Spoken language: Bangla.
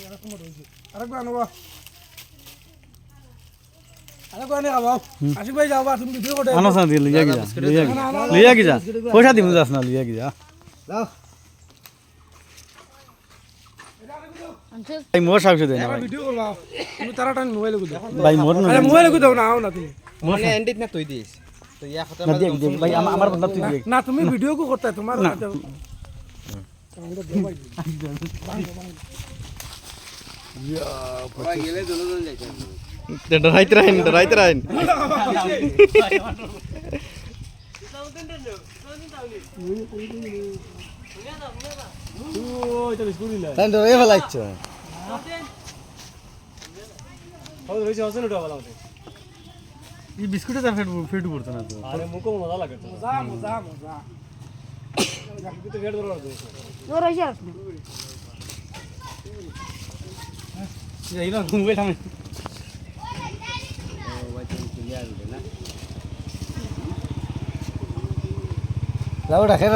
আরেকবার আনো আরেকবার আনে খাবো আশিক ভাই যাও তুমি ভিডিও করে আনো সান দিয়ে লিয়া কি যা পয়সা দিমু যাস না লিয়া কি যা যাও ভাই মোর সাকসে দেন এবার ভিডিও করবা তুমি তারাটা মোবাইল কো দাও ভাই মোর না আরে মোবাইল কো দাও না আও না তুমি মানে এন্ডিত না তুই দিস তো ইয়া কথা না দিয়ে দিয়ে ভাই আমার বন্ধা তুই দিয়ে না তুমি ভিডিও কো করতে তোমার গেলে দুজন যাইতে ডরাইতে রাইন তাই ডরাই ফেলাইছ ই বিস্কুটে তার ফেট পড়তো না তো আরে মুখো মজা লাগে তো মজা কিন্তু গেট ধরো এই না মোবাইল আমি লাউ রাখে